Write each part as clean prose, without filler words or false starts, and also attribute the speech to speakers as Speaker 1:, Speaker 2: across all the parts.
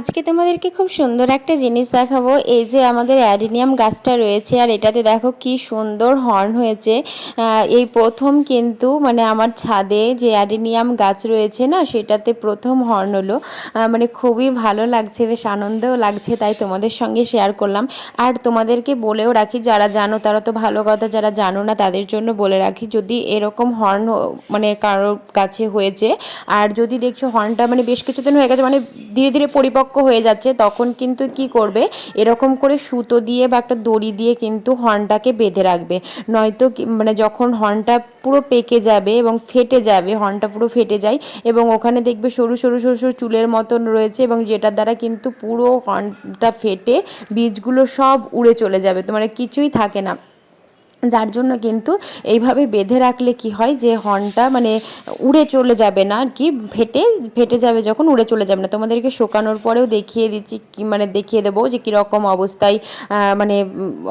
Speaker 1: আজকে তোমাদেরকে খুব সুন্দর একটা জিনিস দেখাবো। এই যে আমাদের অ্যাডিনিয়াম গাছটা রয়েছে, আর এটাতে দেখো কি সুন্দর হর্ন হয়েছে। এই প্রথম কিন্তু মানে আমার ছাদে যে অ্যাডিনিয়াম গাছ রয়েছে না, সেটাতে প্রথম হর্ন হলো। মানে খুবই ভালো লাগছে, বেশ আনন্দও লাগছে, তাই তোমাদের সঙ্গে শেয়ার করলাম। আর তোমাদেরকে বলেও রাখি, যারা জানো তারা তো ভালো কথা, যারা জানো না তাদের জন্য বলে রাখি, যদি এরকম হর্ন মানে কারোর কাছে হয়েছে, আর যদি দেখছো হর্নটা মানে বেশ কিছুদিন হয়ে গেছে, মানে ধীরে ধীরে পরিপক্ক হয়ে যাচ্ছে, তখন কিন্তু কি করবে, এরকম করে সুতো দিয়ে বা একটা দড়ি দিয়ে কিন্তু হর্নটাকে বেঁধে রাখবে। নয়তো মানে যখন হর্নটা পুরো পেকে যাবে এবং ফেটে যাবে, হর্নটা পুরো ফেটে যায় এবং ওখানে দেখবে সরু সরু সরু সরু চুলের মতন রয়েছে, এবং যেটার দ্বারা কিন্তু পুরো হর্নটা ফেটে বীজগুলো সব উড়ে চলে যাবে, তোমার কিছুই থাকে না। যার জন্য কিন্তু এইভাবে বেঁধে রাখলে কি হয়, যে হর্নটা মানে উড়ে চলে যাবে না আর কি, ফেটে ফেটে যাবে যখন, উড়ে চলে যাবে না। তোমাদেরকে শোকানোর পরেও দেখিয়ে দিচ্ছি, কি মানে দেখিয়ে দেবো যে কীরকম অবস্থায় মানে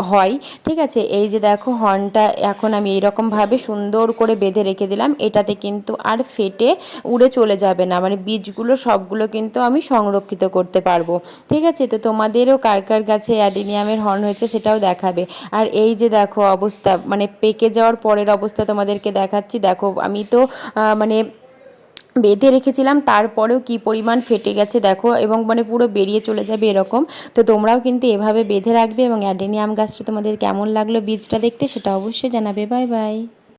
Speaker 1: হয়। ঠিক আছে, এই যে দেখো হর্নটা এখন আমি এইরকমভাবে সুন্দর করে বেঁধে রেখে দিলাম, এটাতে কিন্তু আর ফেটে উড়ে চলে যাবে না, মানে বীজগুলো সবগুলো কিন্তু আমি সংরক্ষিত করতে পারবো। ঠিক আছে, তো তোমাদেরও কার কার কাছে অ্যাডিনিয়ামের হর্ন হয়েছে সেটাও দেখাবে। আর এই যে দেখো অবস্থা, মানে পেকে যাওয়ার পরের অবস্থা তোমাদেরকে দেখাচ্ছি। দেখো আমি তো মানে বেঁধে রেখেছিলাম, তারপরেও কি পরিমাণ ফেটে গেছে দেখো, এবং মানে পুরো বেরিয়ে চলে যাবে এরকম। তো তোমরাও কিন্তু এভাবে বেঁধে রাখবে। এবং অ্যাডেনিয়াম গাছটা তোমাদের কেমন লাগলো বীজটা দেখতে, সেটা অবশ্যই জানাবে। Bye bye.